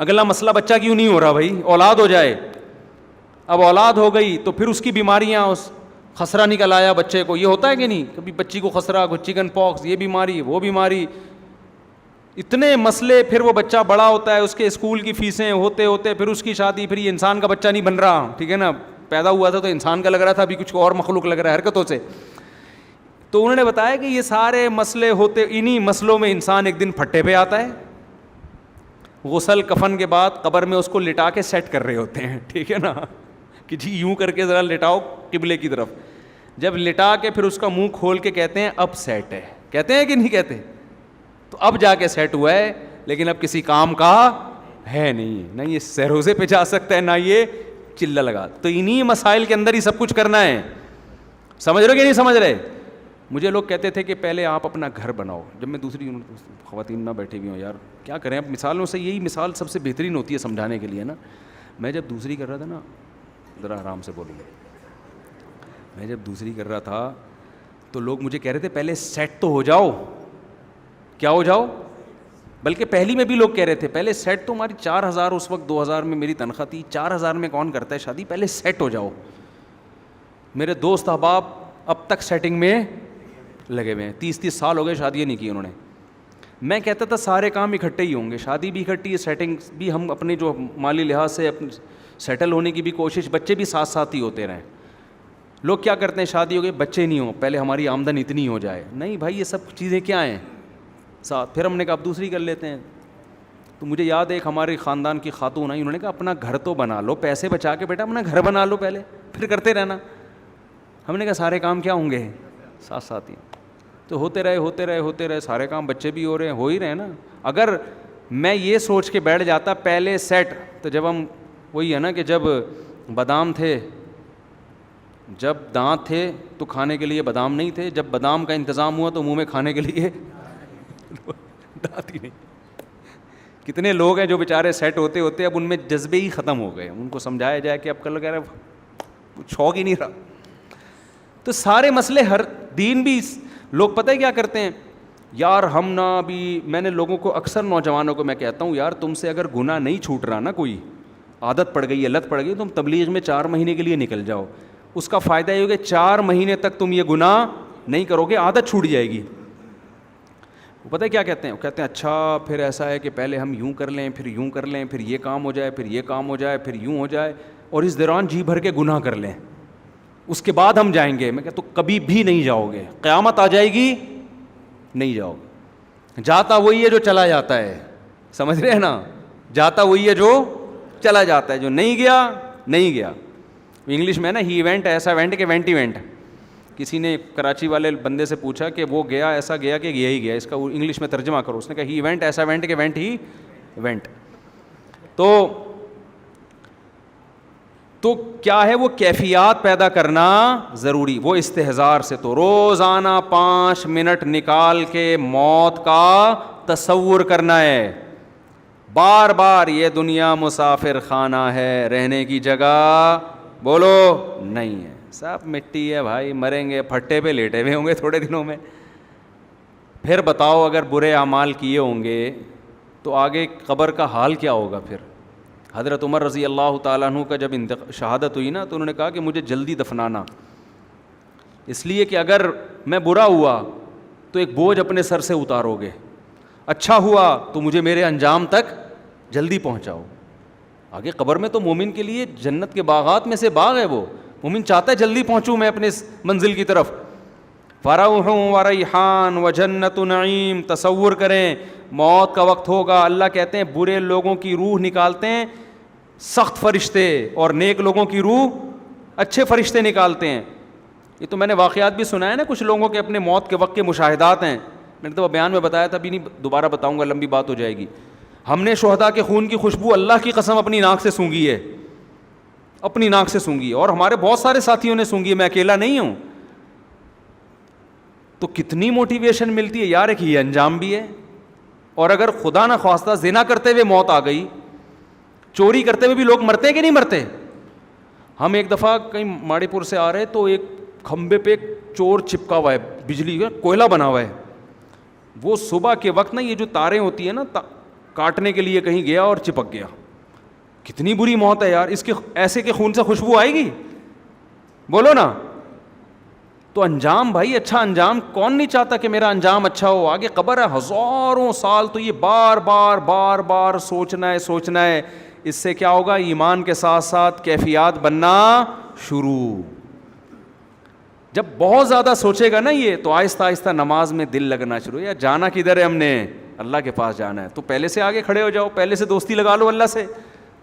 اگلا مسئلہ بچہ کیوں نہیں ہو رہا بھائی؟ اولاد ہو جائے. اب اولاد ہو گئی تو پھر اس کی بیماریاں, اس خسرہ نکل آیا بچے کو, یہ ہوتا ہے کہ نہیں؟ کبھی بچی کو خسرہ, کوئی چکن پاکس, یہ بیماری وہ بیماری, اتنے مسئلے. پھر وہ بچہ بڑا ہوتا ہے, اس کے اسکول کی فیسیں ہوتے ہوتے پھر اس کی شادی, پھر یہ انسان کا بچہ نہیں بن رہا, ٹھیک ہے نا, پیدا ہوا تھا تو انسان کا لگ رہا تھا, ابھی کچھ اور مخلوق لگ رہا ہے حرکتوں سے. تو انہوں نے بتایا کہ یہ سارے مسئلے ہوتے, انہی مسئلوں میں انسان ایک دن پھٹے پہ آتا ہے. غسل کفن کے بعد قبر میں اس کو لٹا کے سیٹ کر رہے ہوتے ہیں, ٹھیک ہے نا, کہ جی یوں کر کے ذرا لٹاؤ قبلے کی طرف. جب لٹا کے پھر اس کا منہ کھول کے کہتے ہیں اب سیٹ ہے, کہتے ہیں کہ نہیں کہتے؟ تو اب جا کے سیٹ ہوا ہے, لیکن اب کسی کام کا ہے نہیں, نہ یہ سہروزے پہ جا سکتا ہے, نہ یہ چلہ لگا. تو انہی مسائل کے اندر ہی سب کچھ کرنا ہے. سمجھ رہے کہ نہیں سمجھ رہے؟ مجھے لوگ کہتے تھے کہ پہلے آپ اپنا گھر بناؤ. جب میں دوسری خواتین نہ بیٹھی ہوئی ہوں, یار کیا کریں, اب مثالوں سے یہی مثال سب سے بہترین ہوتی ہے سمجھانے کے لیے نا. میں جب دوسری کر رہا تھا نا, ذرا آرام سے بولوں گا, میں جب دوسری کر رہا تھا تو لوگ مجھے کہہ رہے تھے پہلے سیٹ تو ہو جاؤ. کیا ہو جاؤ؟ بلکہ پہلی میں بھی لوگ کہہ رہے تھے پہلے سیٹ تو, ہماری 4,000 اس وقت 2,000 میں میری تنخواہ تھی, 4,000 میں کون کرتا ہے شادی, پہلے سیٹ ہو جاؤ. میرے دوست احباب اب تک سیٹنگ میں لگے ہوئے ہیں, 30 سال ہو گئے شادیاں نہیں کی انہوں نے. میں کہتا تھا سارے کام اکٹھے ہی ہوں گے, شادی بھی اکٹھی ہے, سیٹنگ بھی, ہم اپنے جو مالی لحاظ سے اپنے سیٹل ہونے کی بھی کوشش, بچے بھی ساتھ ساتھ ہی ہوتے رہیں. لوگ کیا کرتے ہیں, شادی ہو گئی بچے نہیں ہوں, پہلے ہماری آمدن اتنی ہو جائے. نہیں بھائی, یہ سب چیزیں کیا ہیں ساتھ. پھر ہم نے کہا اب دوسری کر لیتے ہیں. تو مجھے یاد ہے ایک ہمارے خاندان کی خاتون آئی, انہوں نے کہا اپنا گھر تو بنا لو, پیسے بچا کے بیٹا اپنا گھر بنا لو پہلے, پھر کرتے رہنا. ہم نے کہا سارے کام کیا ہوں گے, ساتھ ساتھ ہی. تو ہوتے رہے سارے کام, بچے بھی ہو رہے ہیں, ہو ہی رہے ہیں نا. اگر میں یہ سوچ کے بیٹھ جاتا پہلے سیٹ, تو جب ہم, وہی ہے نا کہ جب بادام تھے, جب دانت تھے تو کھانے کے لیے بادام نہیں تھے, جب بادام کا انتظام ہوا تو منہ میں کھانے کے لیے دانت ہی نہیں. کتنے لوگ ہیں جو بیچارے سیٹ ہوتے ہوتے اب ان میں جذبے ہی ختم ہو گئے, ان کو سمجھایا جائے کہ اب کل کہہ رہے شوق ہی نہیں رہا. تو سارے مسئلے, ہر دین بھی, لوگ پتہ ہے کیا کرتے ہیں یار, ہم نا ابھی, میں نے لوگوں کو اکثر نوجوانوں کو میں کہتا ہوں یار تم سے اگر گناہ نہیں چھوٹ رہا نا, کوئی عادت پڑ گئی ہے, لت پڑ گئی, تم تبلیغ میں 4 مہینے کے لیے نکل جاؤ. اس کا فائدہ یہ ہوگا 4 مہینے تک تم یہ گناہ نہیں کرو گے, عادت چھوٹ جائے گی. وہ پتہ ہے کیا کہتے ہیں, وہ کہتے ہیں اچھا پھر ایسا ہے کہ پہلے ہم یوں کر لیں, پھر یوں کر لیں, پھر یہ کام ہو جائے, پھر یہ کام ہو جائے, پھر یوں ہو جائے, اور اس دوران جی بھر کے گناہ کر لیں, اس کے بعد ہم جائیں گے. میں کہتا ہوں کبھی بھی نہیں جاؤ گے, قیامت آ جائے گی نہیں جاؤ گے. جاتا وہی ہے جو چلا جاتا ہے, سمجھ رہے ہیں نا, جاتا وہی ہے جو چلا جاتا ہے, جو نہیں گیا نہیں گیا. انگلش میں نا ہی وینٹ ایسا وینٹ کہ وینٹ ہی وینٹ. کسی نے کراچی والے بندے سے پوچھا کہ وہ گیا ایسا گیا کہ گیا ہی گیا, اس کا انگلش میں ترجمہ کرو. اس نے کہا ہی وینٹ ایسا وینٹ کہ وینٹ ہی وینٹ. تو کیا ہے, وہ کیفیات پیدا کرنا ضروری. وہ استحضار سے, تو روزانہ 5 منٹ نکال کے موت کا تصور کرنا ہے. بار بار یہ دنیا مسافر خانہ ہے, رہنے کی جگہ بولو نہیں ہے, سب مٹی ہے بھائی, مریں گے, پھٹے پہ لیٹے ہوئے ہوں گے تھوڑے دنوں میں. پھر بتاؤ اگر برے اعمال کیے ہوں گے تو آگے قبر کا حال کیا ہوگا. پھر حضرت عمر رضی اللہ تعالیٰ عنہ کا جب شہادت ہوئی نا, تو انہوں نے کہا کہ مجھے جلدی دفنانا, اس لیے کہ اگر میں برا ہوا تو ایک بوجھ اپنے سر سے اتارو گے, اچھا ہوا تو مجھے میرے انجام تک جلدی پہنچاؤ. آگے قبر میں تو مومن کے لیے جنت کے باغات میں سے باغ ہے, وہ مومن چاہتا ہے جلدی پہنچوں میں اپنے منزل کی طرف. فروح و ریحان و جنت نعیم. تصور کریں موت کا وقت ہوگا, اللہ کہتے ہیں برے لوگوں کی روح نکالتے ہیں سخت فرشتے, اور نیک لوگوں کی روح اچھے فرشتے نکالتے ہیں. یہ تو میں نے واقعات بھی سنا ہے نا, کچھ لوگوں کے اپنے موت کے وقت کے مشاہدات ہیں. میں نے تو بیان میں بتایا تھا, ابھی نہیں دوبارہ بتاؤں گا, لمبی بات ہو جائے گی. ہم نے شہداء کے خون کی خوشبو اللہ کی قسم اپنی ناک سے سونگھی ہے, اپنی ناک سے سونگھی, اور ہمارے بہت سارے ساتھیوں نے سونگھی ہے, میں اکیلا نہیں ہوں. تو کتنی موٹیویشن ملتی ہے یار, ایک یہ انجام بھی ہے. اور اگر خدا نہ خواستہ زنا کرتے ہوئے موت آ گئی, چوری کرتے ہوئے بھی لوگ مرتے ہیں کہ نہیں مرتے. ہم ایک دفعہ کہیں ماڑی پور سے آ رہے تو ایک کھمبے پہ ایک چور چپکا ہوا ہے, بجلی کا کوئلہ بنا ہوا ہے. وہ صبح کے وقت نا یہ جو تاریں ہوتی ہیں نا کاٹنے کے لیے کہیں گیا اور چپک گیا. کتنی بری موت ہے یار, اس کے ایسے کے خون سے خوشبو آئے گی؟ بولو نا. تو انجام بھائی, اچھا انجام کون نہیں چاہتا کہ میرا انجام اچھا ہو؟ آگے قبر ہے ہزاروں سال, تو یہ بار بار بار بار سوچنا ہے. اس سے کیا ہوگا؟ ایمان کے ساتھ ساتھ کیفیات بننا شروع. جب بہت زیادہ سوچے گا نا یہ, تو آہستہ آہستہ نماز میں دل لگنا شروع. یا جانا کدھر ہے؟ ہم نے اللہ کے پاس جانا ہے, تو پہلے سے آگے کھڑے ہو جاؤ, پہلے سے دوستی لگا لو اللہ سے,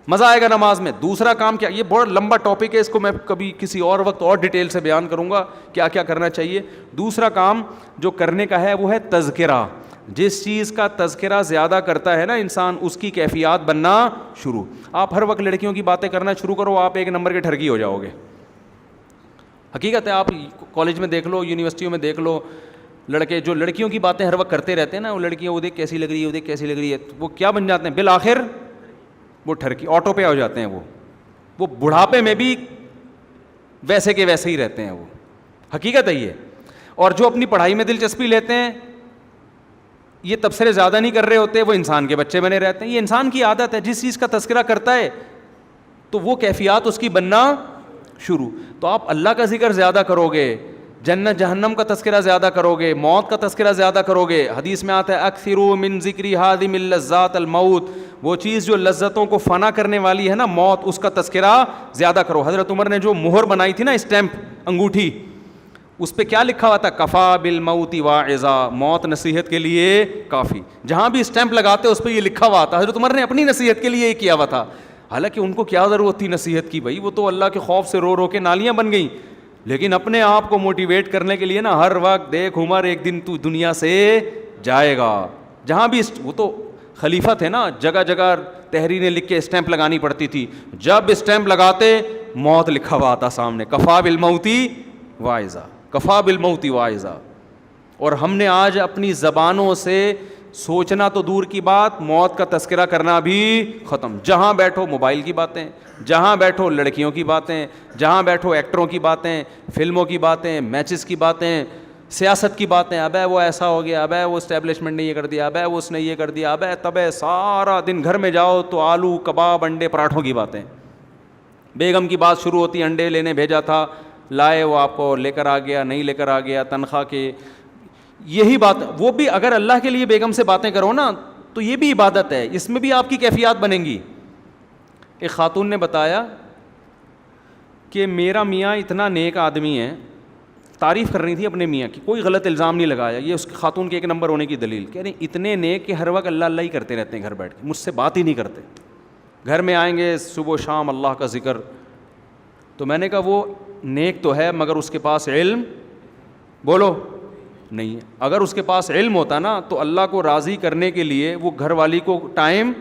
مزہ آئے گا نماز میں. دوسرا کام کیا, یہ بہت لمبا ٹاپک ہے, اس کو میں کبھی کسی اور وقت اور ڈیٹیل سے بیان کروں گا کیا کیا کرنا چاہیے. دوسرا کام جو کرنے کا ہے وہ ہے تذکرہ. جس چیز کا تذکرہ زیادہ کرتا ہے نا انسان, اس کی کیفیات بننا شروع. آپ ہر وقت لڑکیوں کی باتیں کرنا شروع کرو, آپ ایک نمبر کے ٹھرکی ہو جاؤ گے. حقیقت ہے, آپ کالج میں دیکھ لو, یونیورسٹیوں میں دیکھ لو, لڑکے جو لڑکیوں کی باتیں ہر وقت کرتے رہتے ہیں نا, وہ لڑکیاں وہ دیکھ کیسی لگ رہی ہے, وہ دیکھ کیسی لگ رہی ہے, وہ کیا بن جاتے ہیں بالآخر؟ وہ ٹھرکی, آٹو پہ ہو جاتے ہیں. وہ بڑھاپے میں بھی ویسے کے ویسے ہی رہتے ہیں وہ. حقیقت ہے یہ. اور جو اپنی پڑھائی میں دلچسپی لیتے ہیں, یہ تبصرے زیادہ نہیں کر رہے ہوتے, وہ انسان کے بچے بنے رہتے ہیں. یہ انسان کی عادت ہے, جس چیز کا تذکرہ کرتا ہے تو وہ کیفیات اس کی بننا شروع. تو آپ اللہ کا ذکر زیادہ کرو گے, جنت جہنم کا تذکرہ زیادہ کرو گے, موت کا تذکرہ زیادہ کرو گے. حدیث میں آتا ہے اکثروا من ذکر ہادم اللذات الموت, وہ چیز جو لذتوں کو فنا کرنے والی ہے نا, موت, اس کا تذکرہ زیادہ کرو. حضرت عمر نے جو مہر بنائی تھی نا, اسٹیمپ, انگوٹھی, اس پہ کیا لکھا ہوا تھا؟ کفا بالموت واعظا, موت نصیحت کے لیے کافی. جہاں بھی اسٹیمپ لگاتے اس پہ یہ لکھا ہوا تھا. حضرت عمر نے اپنی نصیحت کے لیے یہ کیا ہوا تھا. حالانکہ ان کو کیا ضرورت تھی نصیحت کی بھائی, وہ تو اللہ کے خوف سے رو رو کے نالیاں بن گئیں. لیکن اپنے آپ کو موٹیویٹ کرنے کے لیے نا, ہر وقت دیکھ عمر, ایک دن تو دنیا سے جائے گا. جہاں بھی وہ تو خلیفہ تھے نا, جگہ جگہ تحریریں لکھ کے اسٹیمپ لگانی پڑتی تھی. جب اسٹیمپ لگاتے موت لکھا ہوا تھا سامنے, کفا بالموت واعظا, کفا بالموت واعظا. اور ہم نے آج اپنی زبانوں سے سوچنا تو دور کی بات, موت کا تذکرہ کرنا بھی ختم. جہاں بیٹھو موبائل کی باتیں, جہاں بیٹھو لڑکیوں کی باتیں, جہاں بیٹھو ایکٹروں کی باتیں, فلموں کی باتیں, میچز کی باتیں, سیاست کی باتیں. ابے وہ ایسا ہو گیا, ابے وہ اسٹیبلشمنٹ نے یہ کر دیا, ابے وہ اس نے یہ کر دیا, ابے تبے. سارا دن گھر میں جاؤ تو آلو کباب, انڈے پراٹھوں کی باتیں. بیگم کی بات شروع ہوتی, انڈے لینے بھیجا تھا, لائے, وہ آپ کو لے کر آ گیا, نہیں لے کر آ گیا, تنخواہ کے, یہی بات. وہ بھی اگر اللہ کے لیے بیگم سے باتیں کرو نا, تو یہ بھی عبادت ہے, اس میں بھی آپ کی کیفیات بنیں گی. ایک خاتون نے بتایا کہ میرا میاں اتنا نیک آدمی ہے, تعریف کر رہی تھی اپنے میاں کی, کوئی غلط الزام نہیں لگایا. یہ اس خاتون کے ایک نمبر ہونے کی دلیل, کہہ رہے اتنے نیک کہ ہر وقت اللہ اللہ ہی کرتے رہتے ہیں گھر بیٹھ کے, مجھ سے بات ہی نہیں کرتے. گھر میں آئیں گے صبح و شام اللہ کا ذکر. تو میں نے کہا وہ نیک تو ہے, مگر اس کے پاس علم, بولو, نہیں ہے. اگر اس کے پاس علم ہوتا نا, تو اللہ کو راضی کرنے کے لیے وہ گھر والی کو ٹائم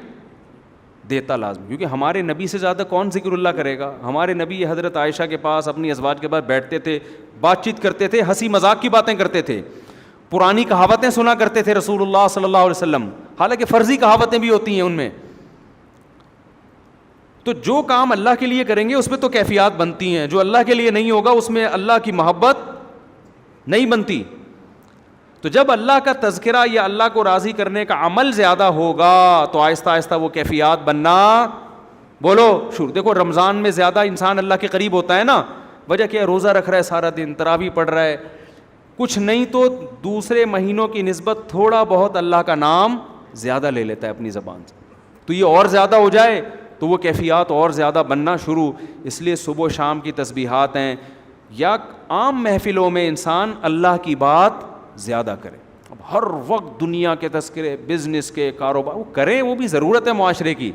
دیتا لازم. کیونکہ ہمارے نبی سے زیادہ کون ذکر اللہ کرے گا. ہمارے نبی حضرت عائشہ کے پاس اپنی ازواج کے پاس بیٹھتے تھے, بات چیت کرتے تھے, ہنسی مذاق کی باتیں کرتے تھے, پرانی کہاوتیں سنا کرتے تھے رسول اللہ صلی اللہ علیہ وسلم. حالانکہ فرضی کہاوتیں بھی ہوتی ہیں ان میں. تو جو کام اللہ کے لیے کریں گے اس میں تو کیفیات بنتی ہیں, جو اللہ کے لیے نہیں ہوگا اس میں اللہ کی محبت نہیں بنتی. تو جب اللہ کا تذکرہ یا اللہ کو راضی کرنے کا عمل زیادہ ہوگا, تو آہستہ آہستہ وہ کیفیات بننا, بولو, شروع. دیکھو رمضان میں زیادہ انسان اللہ کے قریب ہوتا ہے نا, وجہ کیا ہے؟ روزہ رکھ رہا ہے سارا دن, تراویح پڑھ رہا ہے, کچھ نہیں تو دوسرے مہینوں کی نسبت تھوڑا بہت اللہ کا نام زیادہ لے لیتا ہے اپنی زبان سے. تو یہ اور زیادہ ہو جائے تو وہ کیفیات اور زیادہ بننا شروع. اس لیے صبح و شام کی تسبیحات ہیں, یا عام محفلوں میں انسان اللہ کی بات زیادہ کرے. اب ہر وقت دنیا کے تذکرے, بزنس کے, کاروبار, وہ کریں, وہ بھی ضرورت ہے معاشرے کی,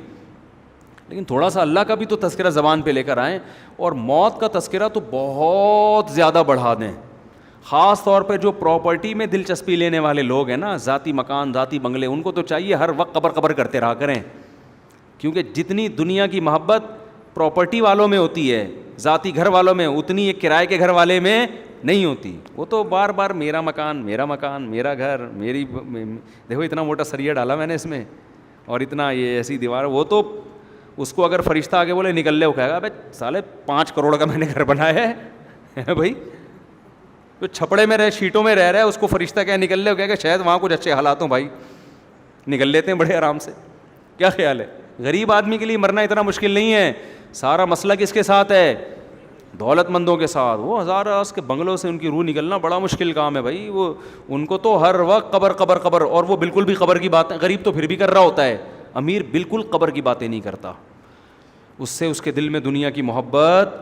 لیکن تھوڑا سا اللہ کا بھی تو تذکرہ زبان پہ لے کر آئیں. اور موت کا تذکرہ تو بہت زیادہ بڑھا دیں, خاص طور پہ جو پراپرٹی میں دلچسپی لینے والے لوگ ہیں نا, ذاتی مکان, ذاتی بنگلے, ان کو تو چاہیے ہر وقت قبر قبر کرتے رہا کریں. کیونکہ جتنی دنیا کی محبت پراپرٹی والوں میں ہوتی ہے, ذاتی گھر والوں میں, اتنی ایک کرائے کے گھر والے میں نہیں ہوتی. وہ تو بار بار میرا مکان, میرا مکان, میرا گھر, میری, دیکھو اتنا موٹا سریا ڈالا میں نے اس میں, اور اتنا یہ ایسی دیوار. وہ تو اس کو اگر فرشتہ آگے بولے نکل لے, وہ کہے گا ابے سالے 5 کروڑ کا میں نے گھر بنایا ہے بھائی. تو چھپڑے میں رہے, شیٹوں میں رہ رہا ہے, اس کو فرشتہ کہے نکل لے, وہ کہے گا شاید وہاں کچھ اچھے حالات ہوں بھائی, نکل لیتے ہیں بڑے آرام سے. کیا خیال ہے؟ غریب آدمی کے لیے مرنا اتنا مشکل نہیں ہے. سارا مسئلہ کس کے ساتھ ہے؟ دولت مندوں کے ساتھ. وہ ہزار راز کے بنگلوں سے ان کی روح نکلنا بڑا مشکل کام ہے بھائی. وہ ان کو تو ہر وقت قبر قبر قبر, اور وہ بالکل بھی قبر کی باتیں, غریب تو پھر بھی کر رہا ہوتا ہے, امیر بالکل قبر کی باتیں نہیں کرتا. اس سے اس کے دل میں دنیا کی محبت,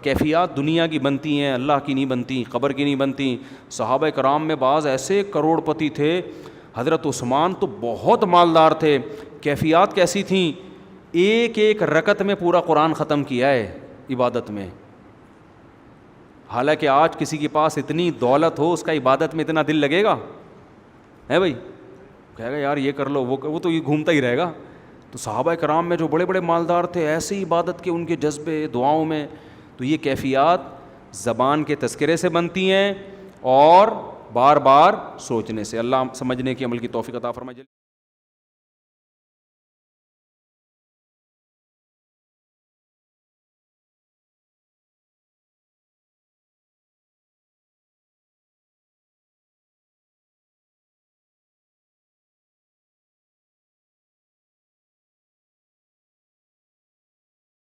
کیفیات دنیا کی بنتی ہیں, اللہ کی نہیں بنتی, قبر کی نہیں بنتی. صحابہ کرام میں بعض ایسے کروڑ پتی تھے, حضرت عثمان تو بہت مالدار تھے. کیفیات کیسی تھیں؟ ایک ایک رکعت میں پورا قرآن ختم کیا ہے عبادت میں. حالانکہ آج کسی کے پاس اتنی دولت ہو, اس کا عبادت میں اتنا دل لگے گا ہے بھائی؟ کہے گا یار یہ کر لو, وہ تو یہ گھومتا ہی رہے گا. تو صحابہ کرام میں جو بڑے بڑے مالدار تھے, ایسی عبادت کے ان کے جذبے دعاؤں میں. تو یہ کیفیات زبان کے تذکرے سے بنتی ہیں اور بار بار سوچنے سے. اللہ سمجھنے کی عمل کی توفیق عطا فرمائے.